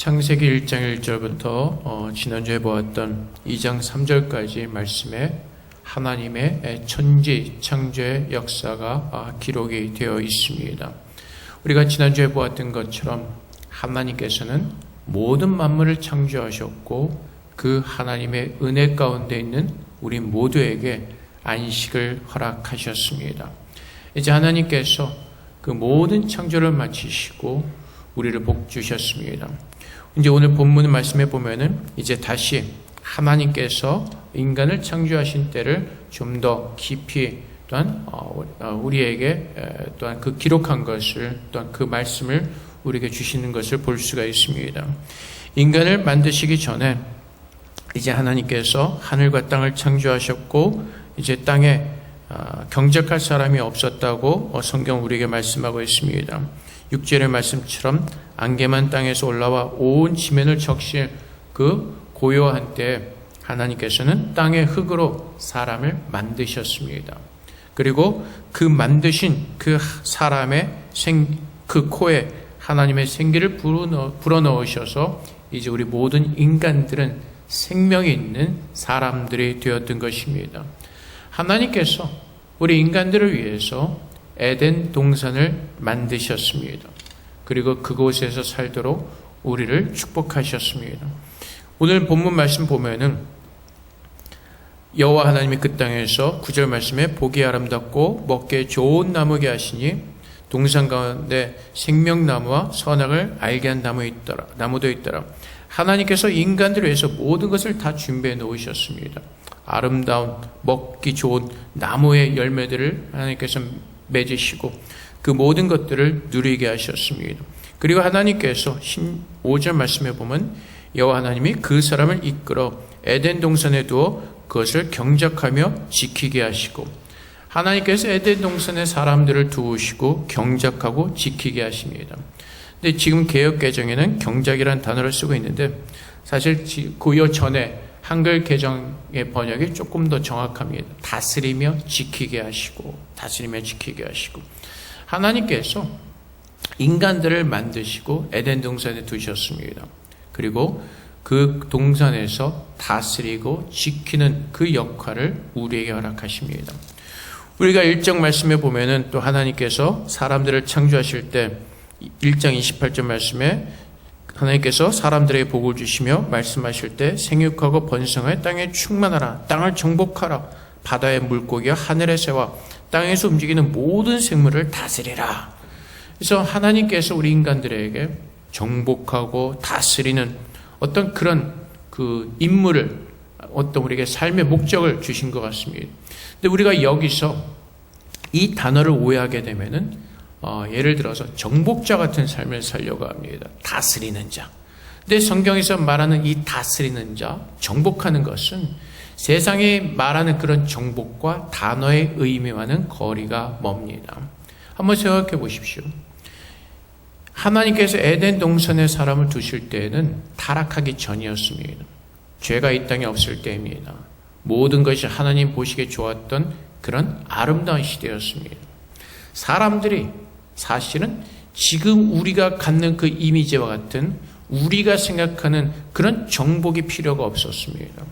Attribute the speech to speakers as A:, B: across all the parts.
A: 창세기 1장 1절부터 지난주에 보았던 2장 3절까지 말씀에 하나님의 천지 창조의 역사가 기록이 되어 있습니다. 우리가 지난주에 보았던 것처럼 하나님께서는 모든 만물을 창조하셨고 그 하나님의 은혜 가운데 있는 우리 모두에게 안식을 허락하셨습니다. 이제 하나님께서 그 모든 창조를 마치시고 우리를 복 주셨습니다. 이제 오늘 본문 말씀에 보면은 이제 다시 하나님께서 인간을 창조하신 때를 좀 더 깊이 또한 우리에게 또한 그 기록한 것을 또한 그 말씀을 우리에게 주시는 것을 볼 수가 있습니다. 인간을 만드시기 전에 이제 하나님께서 하늘과 땅을 창조하셨고 이제 땅에 경작할 사람이 없었다고 성경 우리에게 말씀하고 있습니다. 6절의 말씀처럼 안개만 땅에서 올라와 온 지면을 적실 그 고요한 때 하나님께서는 땅의 흙으로 사람을 만드셨습니다. 그리고 그 만드신 그 사람의 그 코에 하나님의 생기를 불어넣으셔서 이제 우리 모든 인간들은 생명이 있는 사람들이 되었던 것입니다. 하나님께서 우리 인간들을 위해서 에덴 동산을 만드셨습니다. 그리고 그곳에서 살도록 우리를 축복하셨습니다. 오늘 본문 말씀 보면은 여호와 하나님이 그 땅에서 9절 말씀에 보기 아름답고 먹기에 좋은 나무게 하시니 동산 가운데 생명나무와 선악을 알게 한 나무도 있더라. 하나님께서 인간들을 위해서 모든 것을 다 준비해 놓으셨습니다. 아름다운 먹기 좋은 나무의 열매들을 하나님께서 맺으시고 그 모든 것들을 누리게 하셨습니다. 그리고 하나님께서 15절 말씀에 보면 여호와 하나님이 그 사람을 이끌어 에덴 동산에 두어 그것을 경작하며 지키게 하시고 하나님께서 에덴 동산에 사람들을 두으시고 경작하고 지키게 하십니다. 근데 지금 개역개정에는 경작이라는 단어를 쓰고 있는데 사실 그 전에 한글 개정의 번역이 조금 더 정확합니다. 다스리며 지키게 하시고 하나님께서 인간들을 만드시고 에덴 동산에 두셨습니다. 그리고 그 동산에서 다스리고 지키는 그 역할을 우리에게 허락하십니다. 우리가 1장 말씀에 보면은 또 하나님께서 사람들을 창조하실 때 1장 28절 말씀에 하나님께서 사람들에게 복을 주시며 말씀하실 때 생육하고 번성하여 땅에 충만하라, 땅을 정복하라, 바다의 물고기와 하늘의 새와 땅에서 움직이는 모든 생물을 다스리라. 그래서 하나님께서 우리 인간들에게 정복하고 다스리는 어떤 그런 그 임무를, 어떤 우리에게 삶의 목적을 주신 것 같습니다. 근데 우리가 여기서 이 단어를 오해하게 되면은 예를 들어서 정복자 같은 삶을 살려고 합니다. 다스리는 자. 근데 성경에서 말하는 이 다스리는 자, 정복하는 것은 세상에 말하는 그런 정복과 단어의 의미와는 거리가 멉니다. 한번 생각해 보십시오. 하나님께서 에덴 동산에 사람을 두실 때에는 타락하기 전이었습니다. 죄가 이 땅에 없을 때입니다. 모든 것이 하나님 보시기에 좋았던 그런 아름다운 시대였습니다. 사람들이 사실은 지금 우리가 갖는 그 이미지와 같은 우리가 생각하는 그런 정복이 필요가 없었습니다.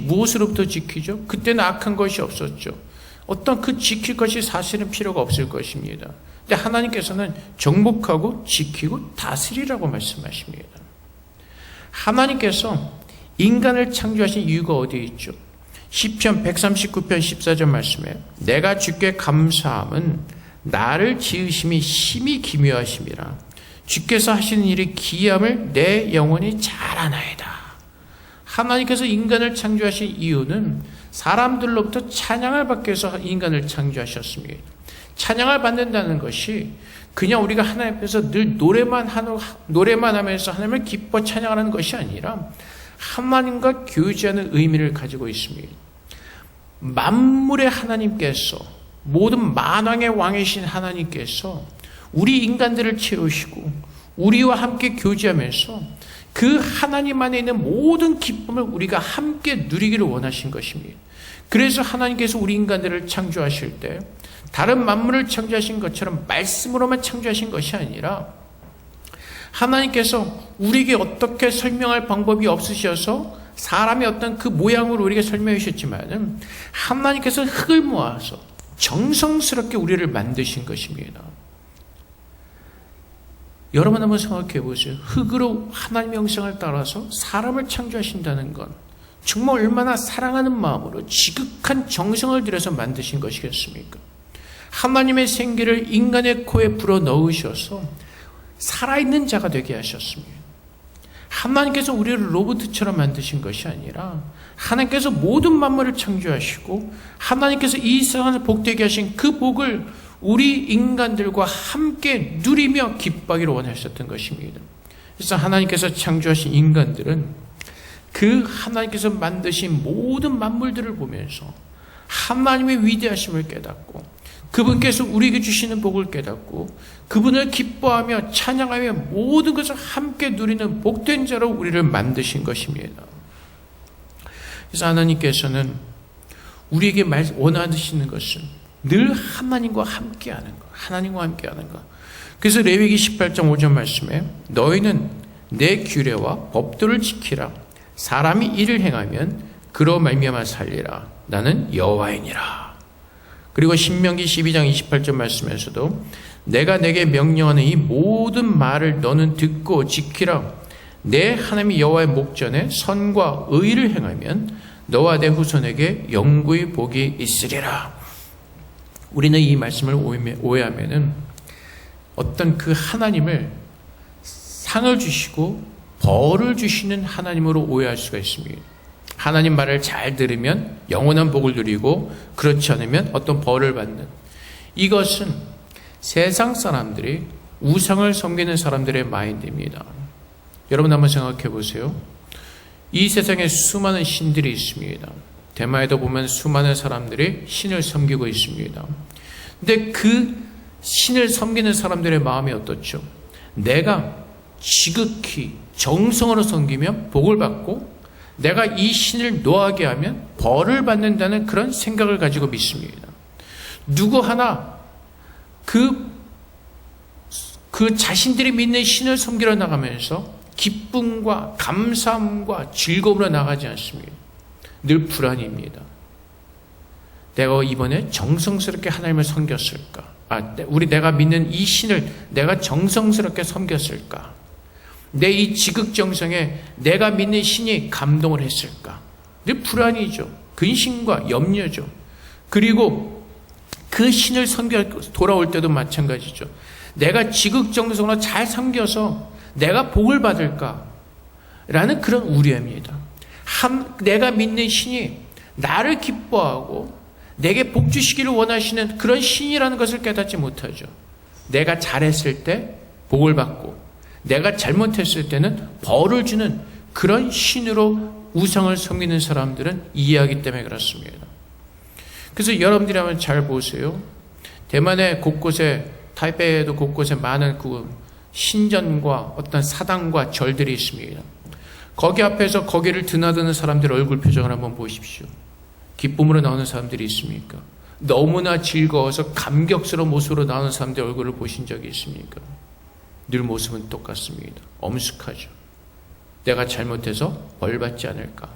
A: 무엇으로부터 지키죠? 그때는 악한 것이 없었죠. 어떤 그 지킬 것이 사실은 필요가 없을 것입니다. 근데 하나님께서는 정복하고 지키고 다스리라고 말씀하십니다. 하나님께서 인간을 창조하신 이유가 어디에 있죠? 시편 139편 14절 말씀에 내가 주께 감사함은 나를 지으심이 심히 기묘하심이라 주께서 하시는 일이 기이함을 내 영혼이 잘 아나이다. 하나님께서 인간을 창조하신 이유는 사람들로부터 찬양을 받기 위해서 인간을 창조하셨습니다. 찬양을 받는다는 것이 그냥 우리가 하나님 앞에서 늘 노래만 하면서 하나님을 기뻐 찬양하는 것이 아니라 하나님과 교제하는 의미를 가지고 있습니다. 만물의 하나님께서, 모든 만왕의 왕이신 하나님께서 우리 인간들을 채우시고 우리와 함께 교제하면서 그 하나님 안에 있는 모든 기쁨을 우리가 함께 누리기를 원하신 것입니다. 그래서 하나님께서 우리 인간들을 창조하실 때 다른 만물을 창조하신 것처럼 말씀으로만 창조하신 것이 아니라 하나님께서 우리에게 어떻게 설명할 방법이 없으셔서 사람의 어떤 그 모양으로 우리에게 설명해 주셨지만 하나님께서 흙을 모아서 정성스럽게 우리를 만드신 것입니다. 여러분 한번 생각해 보세요. 흙으로 하나님의 형상을 따라서 사람을 창조하신다는 건 정말 얼마나 사랑하는 마음으로 지극한 정성을 들여서 만드신 것이겠습니까? 하나님의 생기를 인간의 코에 불어 넣으셔서 살아있는 자가 되게 하셨습니다. 하나님께서 우리를 로봇처럼 만드신 것이 아니라 하나님께서 모든 만물을 창조하시고 하나님께서 이 세상을 복되게 하신 그 복을 우리 인간들과 함께 누리며 기뻐하기를 원하셨던 것입니다. 그래서 하나님께서 창조하신 인간들은 그 하나님께서 만드신 모든 만물들을 보면서 하나님의 위대하심을 깨닫고 그분께서 우리에게 주시는 복을 깨닫고 그분을 기뻐하며 찬양하며 모든 것을 함께 누리는 복된 자로 우리를 만드신 것입니다. 그래서 하나님께서는 우리에게 원하시는 것은 늘 하나님과 함께하는 것, 하나님과 함께하는 것. 그래서 레위기 18장 5절 말씀에 너희는 내 규례와 법도를 지키라. 사람이 이를 행하면 그로 말미암아 살리라. 나는 여호와이니라. 그리고 신명기 12장 28절 말씀에서도 내가 내게 명령하는 이 모든 말을 너는 듣고 지키라. 내 하나님 여호와의 목전에 선과 의를 행하면 너와 내 후손에게 영구히 복이 있으리라. 우리는 이 말씀을 오해하면은 어떤 그 하나님을 상을 주시고 벌을 주시는 하나님으로 오해할 수가 있습니다. 하나님 말을 잘 들으면 영원한 복을 누리고 그렇지 않으면 어떤 벌을 받는, 이것은 세상 사람들이 우상을 섬기는 사람들의 마인드입니다. 여러분 한번 생각해 보세요. 이 세상에 수많은 신들이 있습니다. 대마에도 보면 수많은 사람들이 신을 섬기고 있습니다. 근데 그 신을 섬기는 사람들의 마음이 어떻죠? 내가 지극히 정성으로 섬기면 복을 받고 내가 이 신을 노하게 하면 벌을 받는다는 그런 생각을 가지고 믿습니다. 누구 하나 그 자신들이 믿는 신을 섬기러 나가면서 기쁨과 감사함과 즐거움으로 나가지 않습니다. 늘 불안입니다. 내가 이번에 정성스럽게 하나님을 섬겼을까? 내가 믿는 이 신을 내가 정성스럽게 섬겼을까? 내 이 지극정성에 내가 믿는 신이 감동을 했을까? 늘 불안이죠. 근심과 염려죠. 그리고 그 신을 섬겨 돌아올 때도 마찬가지죠. 내가 지극정성으로 잘 섬겨서 내가 복을 받을까? 라는 그런 우려입니다. 내가 믿는 신이 나를 기뻐하고 내게 복 주시기를 원하시는 그런 신이라는 것을 깨닫지 못하죠. 내가 잘했을 때 복을 받고 내가 잘못했을 때는 벌을 주는 그런 신으로 우상을 섬기는 사람들은 이해하기 때문에 그렇습니다. 그래서 여러분들이 한번 잘 보세요. 대만의 곳곳에, 타이베이에도 곳곳에 많은 그 신전과 어떤 사당과 절들이 있습니다. 거기 앞에서 거기를 드나드는 사람들의 얼굴 표정을 한번 보십시오. 기쁨으로 나오는 사람들이 있습니까? 너무나 즐거워서 감격스러운 모습으로 나오는 사람들의 얼굴을 보신 적이 있습니까? 늘 모습은 똑같습니다. 엄숙하죠. 내가 잘못해서 벌 받지 않을까?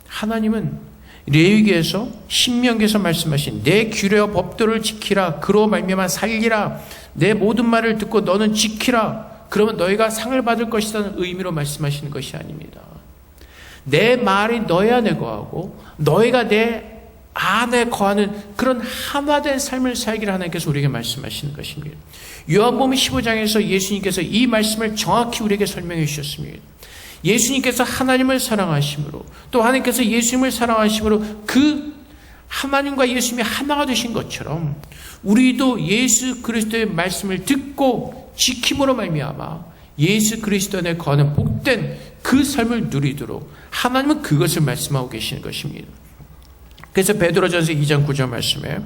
A: 하나님은 레위기에서 신명기에서 말씀하신 내 규례와 법도를 지키라. 그로 말미암아 살리라. 내 모든 말을 듣고 너는 지키라. 그러면 너희가 상을 받을 것이라는 의미로 말씀하시는 것이 아닙니다. 내 말이 너희 안에 거하고 너희가 내 안에 거하는 그런 하나된 삶을 살기를 하나님께서 우리에게 말씀하시는 것입니다. 요한복음 15장에서 예수님께서 이 말씀을 정확히 우리에게 설명해 주셨습니다. 예수님께서 하나님을 사랑하심으로 또 하나님께서 예수님을 사랑하심으로 그 하나님과 예수님이 하나가 되신 것처럼 우리도 예수 그리스도의 말씀을 듣고 지킴으로 말미암아 예수 그리스도 안에 거하는 복된 그 삶을 누리도록 하나님은 그것을 말씀하고 계시는 것입니다. 그래서 베드로전서 2장 9절 말씀에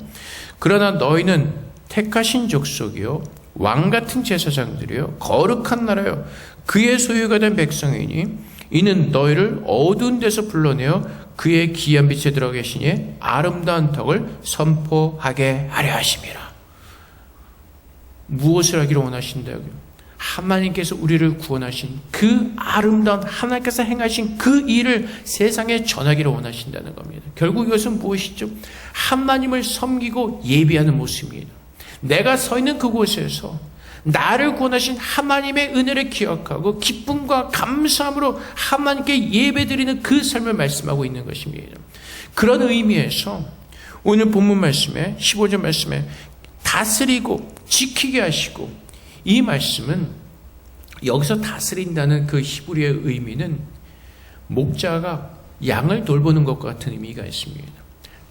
A: 그러나 너희는 택하신 족속이요 왕같은 제사장들이요 거룩한 나라요 그의 소유가 된 백성이니 이는 너희를 어두운 데서 불러내어 그의 귀한 빛에 들어가 계시니 아름다운 덕을 선포하게 하려 하심이라. 무엇을 하기를 원하신다고요? 하나님께서 우리를 구원하신 그 아름다운 하나님께서 행하신 그 일을 세상에 전하기를 원하신다는 겁니다. 결국 이것은 무엇이죠? 하나님을 섬기고 예배하는 모습입니다. 내가 서 있는 그곳에서 나를 구원하신 하나님의 은혜를 기억하고 기쁨과 감사함으로 하나님께 예배드리는 그 삶을 말씀하고 있는 것입니다. 그런 의미에서 오늘 본문 말씀에 15절 말씀에 다스리고 지키게 하시고, 이 말씀은 여기서 다스린다는 그 히브리어의 의미는 목자가 양을 돌보는 것과 같은 의미가 있습니다.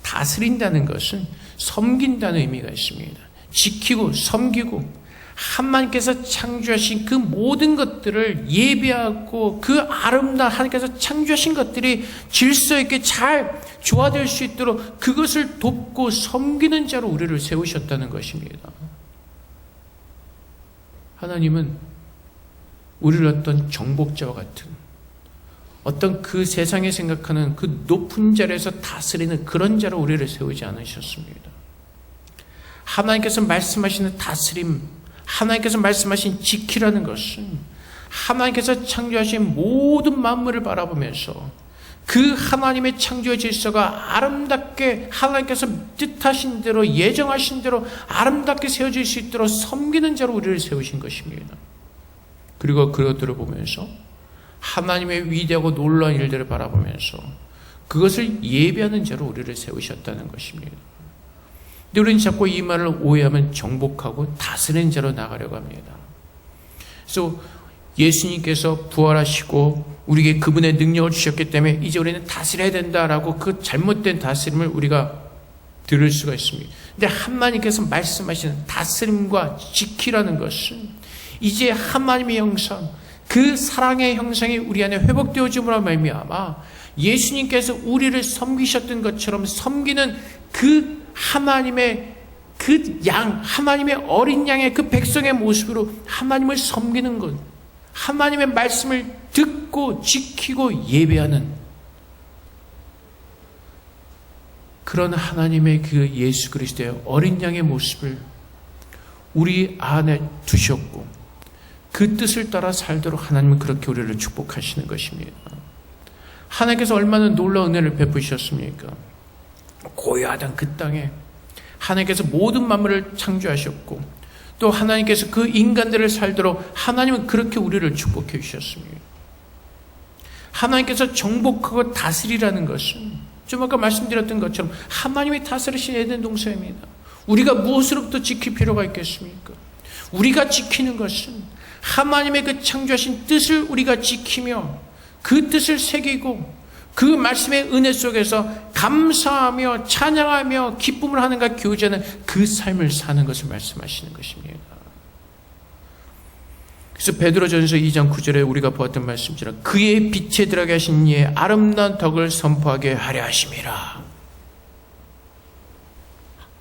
A: 다스린다는 것은 섬긴다는 의미가 있습니다. 지키고 섬기고 하나님께서 창조하신 그 모든 것들을 예배하고 그 아름다운 하나님께서 창조하신 것들이 질서 있게 잘 조화될 수 있도록 그것을 돕고 섬기는 자로 우리를 세우셨다는 것입니다. 하나님은 우리를 어떤 정복자와 같은 어떤 그 세상에 생각하는 그 높은 자리에서 다스리는 그런 자로 우리를 세우지 않으셨습니다. 하나님께서 말씀하시는 다스림, 하나님께서 말씀하신 지키라는 것은 하나님께서 창조하신 모든 만물을 바라보면서 그 하나님의 창조의 질서가 아름답게 하나님께서 뜻하신 대로 예정하신 대로 아름답게 세워질 수 있도록 섬기는 자로 우리를 세우신 것입니다. 그리고 그것들을 보면서 하나님의 위대하고 놀라운 일들을 바라보면서 그것을 예배하는 자로 우리를 세우셨다는 것입니다. 근데 우리는 자꾸 이 말을 오해하면 정복하고 다스리는 자로 나가려고 합니다. 그래서 예수님께서 부활하시고 우리에게 그분의 능력을 주셨기 때문에 이제 우리는 다스려야 된다라고 그 잘못된 다스림을 우리가 들을 수가 있습니다. 근데 하나님께서 말씀하시는 다스림과 지키라는 것은 이제 하나님의 형상, 그 사랑의 형상이 우리 안에 회복되어짐으로 말미암아 예수님께서 우리를 섬기셨던 것처럼 섬기는 그 하나님의 그 양, 하나님의 어린 양의 그 백성의 모습으로 하나님을 섬기는 것, 하나님의 말씀을 듣고 지키고 예배하는 그런 하나님의 그 예수 그리스도의 어린 양의 모습을 우리 안에 두셨고 그 뜻을 따라 살도록 하나님은 그렇게 우리를 축복하시는 것입니다. 하나님께서 얼마나 놀라운 은혜를 베푸셨습니까? 고요하던 그 땅에 하나님께서 모든 만물을 창조하셨고 또 하나님께서 그 인간들을 살도록 하나님은 그렇게 우리를 축복해 주셨습니다. 하나님께서 정복하고 다스리라는 것은 좀 아까 말씀드렸던 것처럼 하나님이 다스리신 에덴 동산입니다. 우리가 무엇으로부터 지킬 필요가 있겠습니까? 우리가 지키는 것은 하나님의 그 창조하신 뜻을 우리가 지키며 그 뜻을 새기고 그 말씀의 은혜 속에서 감사하며 찬양하며 기쁨을 하는가 교제하는 그 삶을 사는 것을 말씀하시는 것입니다. 그래서 베드로전서 2장 9절에 우리가 보았던 말씀처럼 그의 빛에 들어가게 하신 이의 아름다운 덕을 선포하게 하려 하심이라.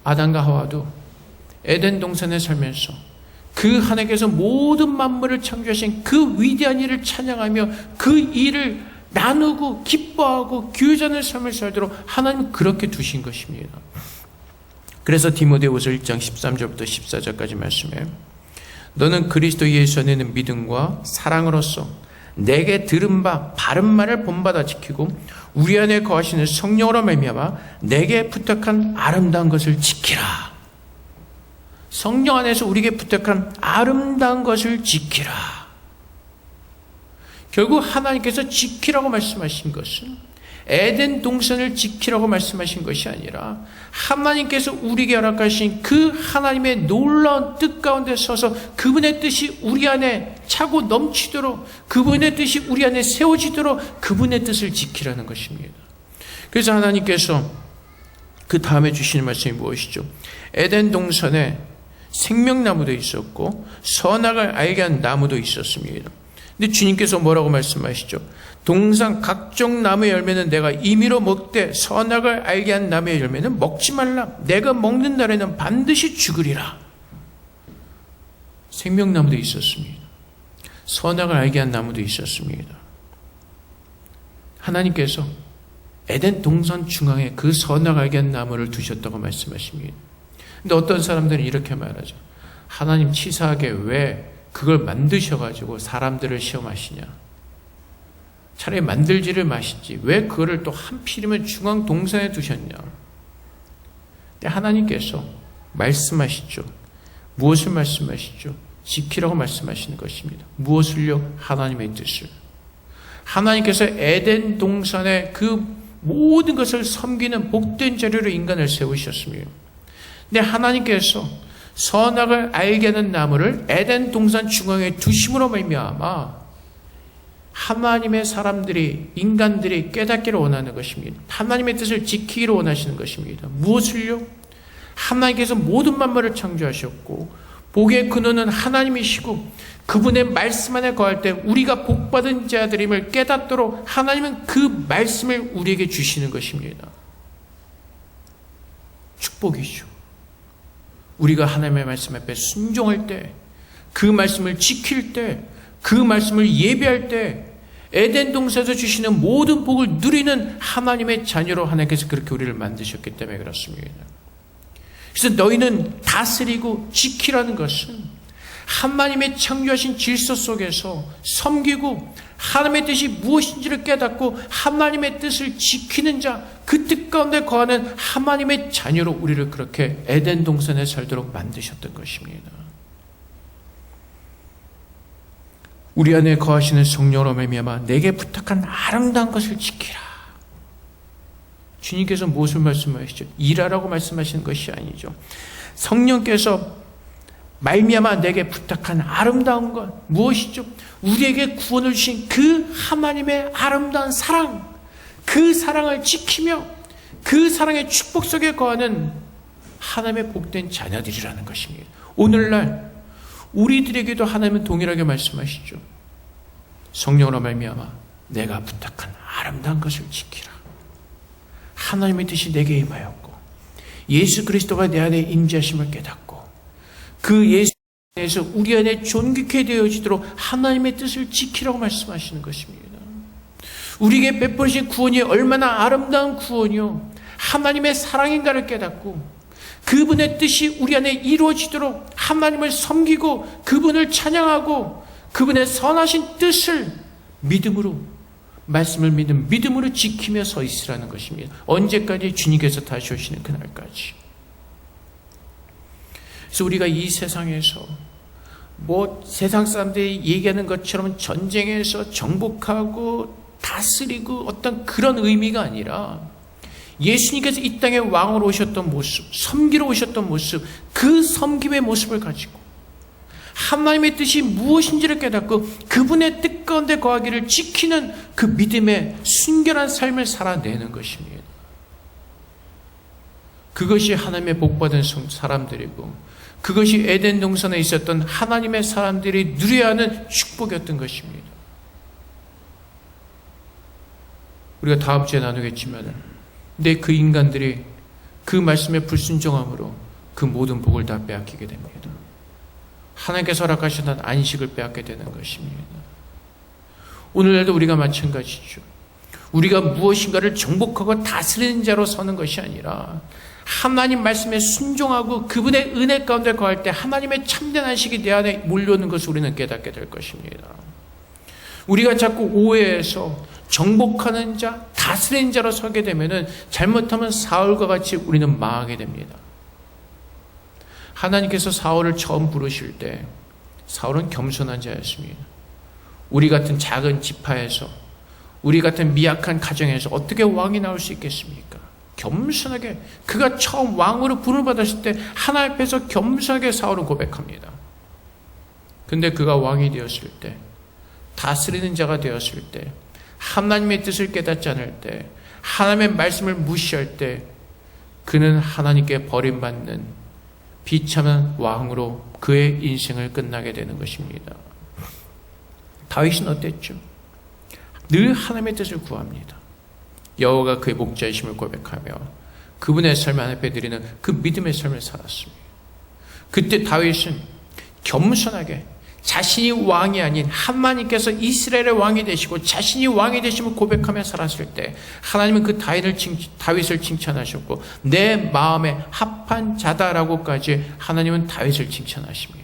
A: 아담과 하와도 에덴 동산에 살면서 그 하나님께서 모든 만물을 창조하신 그 위대한 일을 찬양하며 그 일을 나누고 기뻐하고 교제하는 삶을 살도록 하나님은 그렇게 두신 것입니다. 그래서 디모데후서 1장 13절부터 14절까지 말씀에 너는 그리스도 예수 안에 있는 믿음과 사랑으로서 내게 들은 바 바른 말을 본받아 지키고 우리 안에 거하시는 성령으로 말미암아 내게 부탁한 아름다운 것을 지키라. 성령 안에서 우리에게 부탁한 아름다운 것을 지키라. 결국 하나님께서 지키라고 말씀하신 것은 에덴 동산을 지키라고 말씀하신 것이 아니라 하나님께서 우리에게 허락하신 그 하나님의 놀라운 뜻 가운데 서서 그분의 뜻이 우리 안에 차고 넘치도록 그분의 뜻이 우리 안에 세워지도록 그분의 뜻을 지키라는 것입니다. 그래서 하나님께서 그 다음에 주시는 말씀이 무엇이죠? 에덴 동산에 생명나무도 있었고 선악을 알게 한 나무도 있었습니다. 근데 주님께서 뭐라고 말씀하시죠? 동산 각종 나무의 열매는 내가 임의로 먹되 선악을 알게 한 나무의 열매는 먹지 말라. 내가 먹는 날에는 반드시 죽으리라. 생명나무도 있었습니다. 선악을 알게 한 나무도 있었습니다. 하나님께서 에덴 동산 중앙에 그 선악을 알게 한 나무를 두셨다고 말씀하십니다. 근데 어떤 사람들은 이렇게 말하죠. 하나님 치사하게 왜 그걸 만드셔가지고 사람들을 시험하시냐? 차라리 만들지를 마시지. 왜 그거를 또 하필이면 중앙 동산에 두셨냐? 근데 하나님께서 말씀하시죠. 무엇을 말씀하시죠? 지키라고 말씀하시는 것입니다. 무엇을요? 하나님의 뜻을. 하나님께서 에덴 동산에 그 모든 것을 섬기는 복된 자료로 인간을 세우셨습니다. 근데 하나님께서 선악을 알게 하는 나무를 에덴 동산 중앙에 두심으로 말미암아 하나님의 사람들이, 인간들이 깨닫기를 원하는 것입니다. 하나님의 뜻을 지키기를 원하시는 것입니다. 무엇을요? 하나님께서 모든 만물을 창조하셨고 복의 근원은 하나님이시고 그분의 말씀 안에 거할 때 우리가 복받은 자들임을 깨닫도록 하나님은 그 말씀을 우리에게 주시는 것입니다. 축복이죠. 우리가 하나님의 말씀 앞에 순종할 때, 그 말씀을 지킬 때, 그 말씀을 예배할 때 에덴 동산에서 주시는 모든 복을 누리는 하나님의 자녀로 하나님께서 그렇게 우리를 만드셨기 때문에 그렇습니다. 그래서 너희는 다스리고 지키라는 것은 하나님의 창조하신 질서 속에서 섬기고 하나님의 뜻이 무엇인지를 깨닫고 하나님의 뜻을 지키는 자, 그 뜻 가운데 거하는 하나님의 자녀로 우리를 그렇게 에덴 동산에 살도록 만드셨던 것입니다. 우리 안에 거하시는 성령으로 말미암아 내게 부탁한 아름다운 것을 지키라. 주님께서 무엇을 말씀하시죠? 일하라고 말씀하시는 것이 아니죠. 성령께서 말미암아 내게 부탁한 아름다운 것 무엇이죠? 우리에게 구원을 주신 그 하나님의 아름다운 사랑, 그 사랑을 지키며 그 사랑의 축복 속에 거하는 하나님의 복된 자녀들이라는 것입니다. 오늘날 우리들에게도 하나님은 동일하게 말씀하시죠. 성령으로 말미암아 내가 부탁한 아름다운 것을 지키라. 하나님의 뜻이 내게 임하였고 예수 그리스도가 내 안에 임재하심을 깨닫고 그 예수 안에서 우리 안에 존귀케 되어지도록 하나님의 뜻을 지키라고 말씀하시는 것입니다. 우리에게 베푸신 구원이 얼마나 아름다운 구원이요 하나님의 사랑인가를 깨닫고 그분의 뜻이 우리 안에 이루어지도록 하나님을 섬기고 그분을 찬양하고 그분의 선하신 뜻을 믿음으로, 말씀을 믿는 믿음으로 지키며 서 있으라는 것입니다. 언제까지? 주님께서 다시 오시는 그날까지. 그래서 우리가 이 세상에서 세상 사람들이 얘기하는 것처럼 전쟁에서 정복하고 다스리고 어떤 그런 의미가 아니라 예수님께서 이 땅에 왕으로 오셨던 모습, 섬기러 오셨던 모습, 그 섬김의 모습을 가지고 하나님의 뜻이 무엇인지를 깨닫고 그분의 뜻 가운데 거하기를 지키는 그 믿음의 순결한 삶을 살아내는 것입니다. 그것이 하나님의 복받은 사람들이고 그것이 에덴 동산에 있었던 하나님의 사람들이 누려야 하는 축복이었던 것입니다. 우리가 다음 주에 나누겠지만 근데 그 인간들이 그 말씀에 불순종함으로 그 모든 복을 다 빼앗기게 됩니다. 하나님께서 허락하셨던 안식을 빼앗게 되는 것입니다. 오늘날도 우리가 마찬가지죠. 우리가 무엇인가를 정복하고 다스리는 자로 서는 것이 아니라 하나님 말씀에 순종하고 그분의 은혜 가운데 거할 때 하나님의 참된 안식이 내 안에 몰려오는 것을 우리는 깨닫게 될 것입니다. 우리가 자꾸 오해해서 정복하는 자, 다스리는 자로 서게 되면은 잘못하면 사울과 같이 우리는 망하게 됩니다. 하나님께서 사울을 처음 부르실 때 사울은 겸손한 자였습니다. 우리 같은 작은 지파에서 우리 같은 미약한 가정에서 어떻게 왕이 나올 수 있겠습니까? 겸손하게 그가 처음 왕으로 부름을 받았을 때 하나님 앞에서 겸손하게 사울은 고백합니다. 근데 그가 왕이 되었을 때 다스리는 자가 되었을 때 하나님의 뜻을 깨닫지 않을 때 하나님의 말씀을 무시할 때 그는 하나님께 버림받는 비참한 왕으로 그의 인생을 끝나게 되는 것입니다. 다윗은 어땠죠? 늘 하나님의 뜻을 구합니다. 여호와가 그의 목자이심을 고백하며 그분의 삶 앞에 드리는 그 믿음의 삶을 살았습니다. 그때 다윗은 겸손하게 자신이 왕이 아닌 하나님께서 이스라엘의 왕이 되시고 자신이 왕이 되심을 고백하며 살았을 때 하나님은 그 다윗을 칭찬하셨고 내 마음에 합한 자다라고까지 하나님은 다윗을 칭찬하십니다.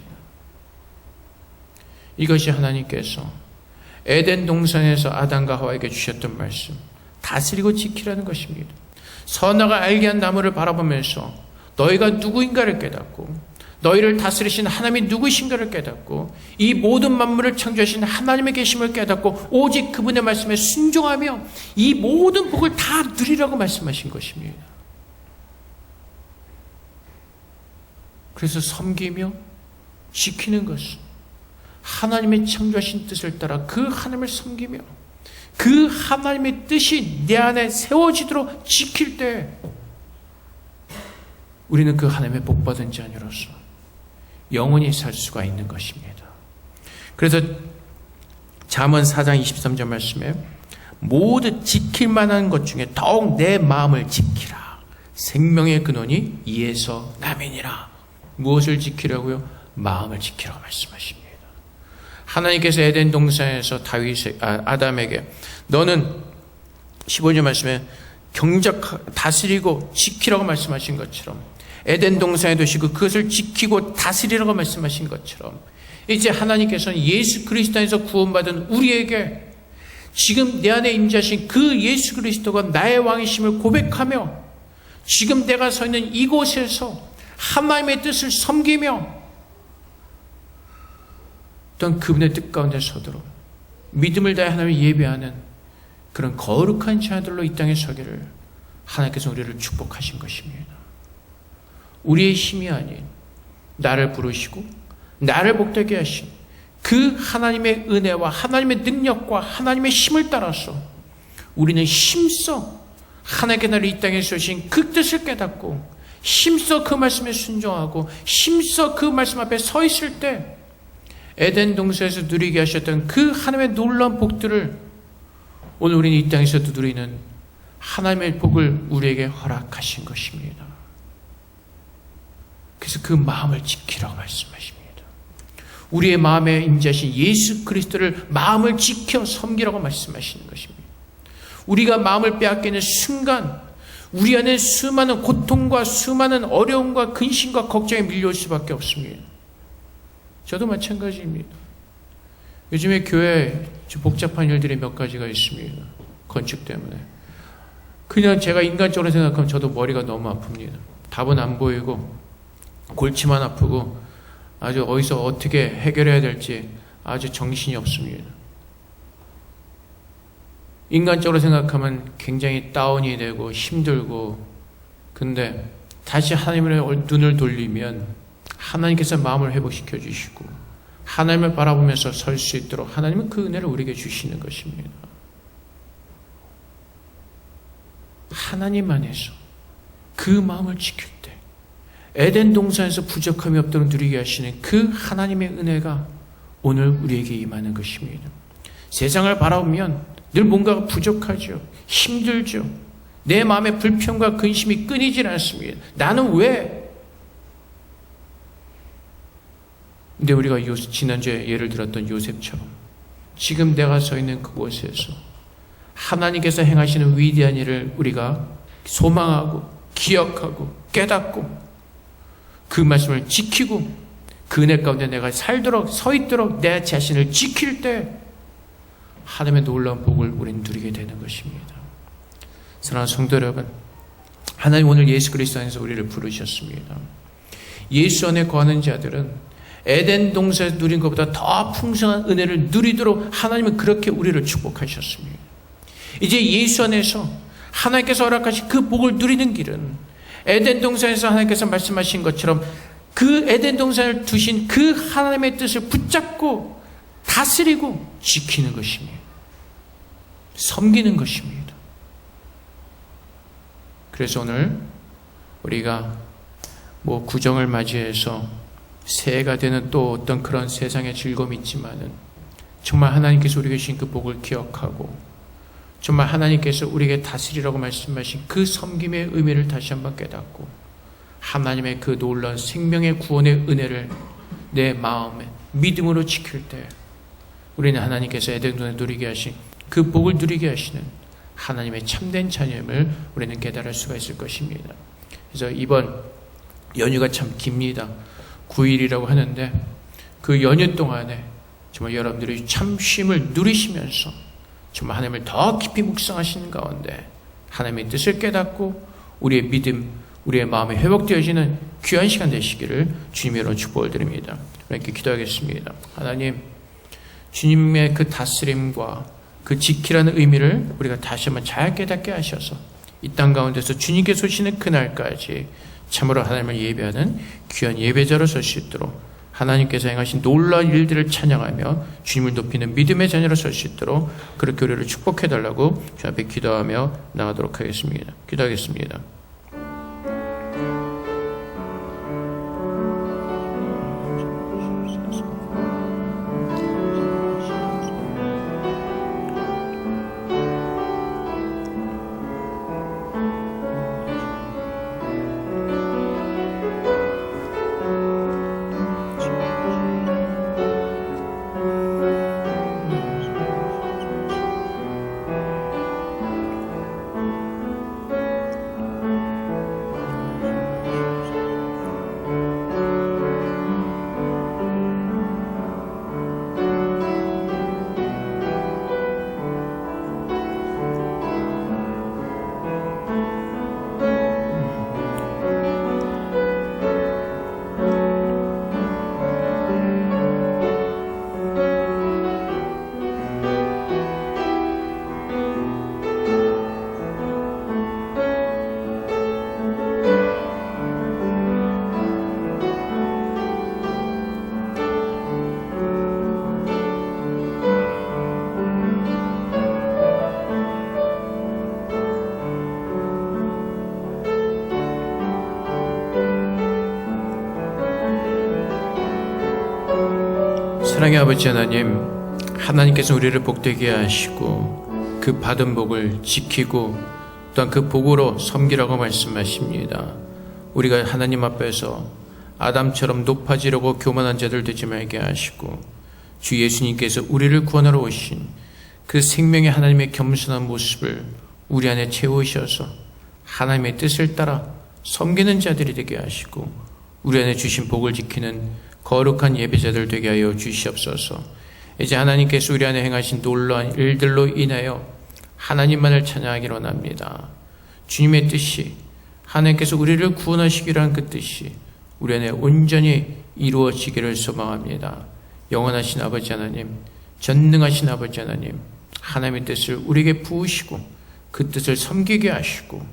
A: 이것이 하나님께서 에덴 동산에서 아담과 하와에게 주셨던 말씀, 다스리고 지키라는 것입니다. 선악을 알게 한 나무를 바라보면서 너희가 누구인가를 깨닫고, 너희를 다스리신 하나님이 누구신가를 깨닫고, 이 모든 만물을 창조하신 하나님의 계심을 깨닫고 오직 그분의 말씀에 순종하며 이 모든 복을 다 누리라고 말씀하신 것입니다. 그래서 섬기며 지키는 것은 하나님의 창조하신 뜻을 따라 그 하나님을 섬기며 그 하나님의 뜻이 내 안에 세워지도록 지킬 때 우리는 그 하나님의 복받은 자녀로서 영원히 살 수가 있는 것입니다. 그래서 잠언 4장 23절 말씀에 모두 지킬 만한 것 중에 더욱 내 마음을 지키라. 생명의 근원이 이에서 남이니라. 무엇을 지키라고요? 마음을 지키라고 말씀하십니다. 하나님께서 에덴 동산에서 아담에게 너는 15절 말씀에 다스리고 지키라고 말씀하신 것처럼 에덴 동산에 두시고 그것을 지키고 다스리라고 말씀하신 것처럼 이제 하나님께서는 예수 그리스도 안에서 구원받은 우리에게 지금 내 안에 임재하신 그 예수 그리스도가 나의 왕이심을 고백하며 지금 내가 서 있는 이곳에서 하나님의 뜻을 섬기며 또한 그분의 뜻 가운데 서도록 믿음을 다해 하나님을 예배하는 그런 거룩한 자들로 이 땅에 서기를 하나님께서 우리를 축복하신 것입니다. 우리의 힘이 아닌 나를 부르시고 나를 복되게 하신 그 하나님의 은혜와 하나님의 능력과 하나님의 힘을 따라서 우리는 힘써 하나님께 나를 이 땅에 주신 그 뜻을 깨닫고 힘써 그 말씀에 순종하고 힘써 그 말씀 앞에 서 있을 때 에덴 동산에서 누리게 하셨던 그 하나님의 놀라운 복들을 오늘 우리는 이 땅에서도 누리는 하나님의 복을 우리에게 허락하신 것입니다. 그래서 그 마음을 지키라고 말씀하십니다. 우리의 마음에 임재하신 예수 그리스도를 마음을 지켜 섬기라고 말씀하시는 것입니다. 우리가 마음을 빼앗기는 순간 우리 안에 수많은 고통과 수많은 어려움과 근심과 걱정이 밀려올 수밖에 없습니다. 저도 마찬가지입니다. 요즘에 교회에 복잡한 일들이 몇 가지가 있습니다. 건축 때문에. 그냥 제가 인간적으로 생각하면 저도 머리가 너무 아픕니다. 답은 안 보이고 골치만 아프고 아주 어디서 어떻게 해결해야 될지 아주 정신이 없습니다. 인간적으로 생각하면 굉장히 다운이 되고 힘들고, 근데 다시 하나님의 눈을 돌리면 하나님께서 마음을 회복시켜 주시고 하나님을 바라보면서 설 수 있도록 하나님은 그 은혜를 우리에게 주시는 것입니다. 하나님 안에서 그 마음을 지킬 때 에덴 동산에서 부족함이 없도록 누리게 하시는 그 하나님의 은혜가 오늘 우리에게 임하는 것입니다. 세상을 바라보면 늘 뭔가가 부족하죠. 힘들죠. 내 마음의 불평과 근심이 끊이질 않습니다. 나는 왜? 근데 우리가 지난주에 예를 들었던 요셉처럼 지금 내가 서 있는 그곳에서 하나님께서 행하시는 위대한 일을 우리가 소망하고 기억하고 깨닫고 그 말씀을 지키고 그 은혜 가운데 내가 살도록 서 있도록 내 자신을 지킬 때 하나님의 놀라운 복을 우리는 누리게 되는 것입니다. 사랑하는 성도 여러분, 하나님 오늘 예수 그리스도 안에서 우리를 부르셨습니다. 예수 안에 거하는 자들은 에덴 동산에서 누린 것보다 더 풍성한 은혜를 누리도록 하나님은 그렇게 우리를 축복하셨습니다. 이제 예수 안에서 하나님께서 허락하신 그 복을 누리는 길은 에덴 동산에서 하나님께서 말씀하신 것처럼 그 에덴 동산을 두신 그 하나님의 뜻을 붙잡고 다스리고 지키는 것입니다. 섬기는 것입니다. 그래서 오늘 우리가 구정을 맞이해서 새해가 되는 또 어떤 그런 세상의 즐거움이 있지만은 정말 하나님께서 우리에게 주신 그 복을 기억하고 정말 하나님께서 우리에게 다스리라고 말씀하신 그 섬김의 의미를 다시 한번 깨닫고 하나님의 그 놀라운 생명의 구원의 은혜를 내 마음에 믿음으로 지킬 때 우리는 하나님께서 에덴 동산에 누리게 하신 그 복을 누리게 하시는 하나님의 참된 자녀임을 우리는 깨달을 수가 있을 것입니다. 그래서 이번 연휴가 참 깁니다. 9일이라고 하는데 그 연휴 동안에 정말 여러분들이 참 쉼을 누리시면서 정말 하나님을 더 깊이 묵상하시는 가운데 하나님의 뜻을 깨닫고 우리의 믿음, 우리의 마음이 회복되어지는 귀한 시간 되시기를 주님으로 축복을 드립니다. 이렇게 기도하겠습니다. 하나님, 주님의 그 다스림과 그 지키라는 의미를 우리가 다시 한번 잘 깨닫게 하셔서 이 땅 가운데서 주님께서 오시는 그날까지 참으로 하나님을 예배하는 귀한 예배자로 설 수 있도록 하나님께서 행하신 놀라운 일들을 찬양하며 주님을 높이는 믿음의 자녀로 설 수 있도록 그렇게 우리를 축복해달라고 주 앞에 기도하며 나가도록 하겠습니다. 기도하겠습니다. 사랑의 아버지 하나님, 하나님께서 우리를 복되게 하시고 그 받은 복을 지키고 또한 그 복으로 섬기라고 말씀하십니다. 우리가 하나님 앞에서 아담처럼 높아지려고 교만한 자들 되지 말게 하시고 주 예수님께서 우리를 구원하러 오신 그 생명의 하나님의 겸손한 모습을 우리 안에 채우셔서 하나님의 뜻을 따라 섬기는 자들이 되게 하시고 우리 안에 주신 복을 지키는 거룩한 예배자들 되게 하여 주시옵소서. 이제 하나님께서 우리 안에 행하신 놀라운 일들로 인하여 하나님만을 찬양하기로 원합니다. 주님의 뜻이, 하나님께서 우리를 구원하시기로 한 그 뜻이 우리 안에 온전히 이루어지기를 소망합니다. 영원하신 아버지 하나님, 전능하신 아버지 하나님, 하나님의 뜻을 우리에게 부으시고 그 뜻을 섬기게 하시고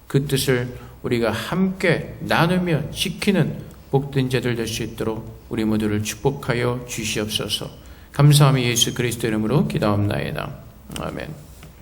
A: 그 뜻을 우리가 함께 나누며 지키는 복된 자들 될 수 있도록 우리 모두를 축복하여 주시옵소서. 감사하며 예수 그리스도 이름으로 기도합나이다. 아멘.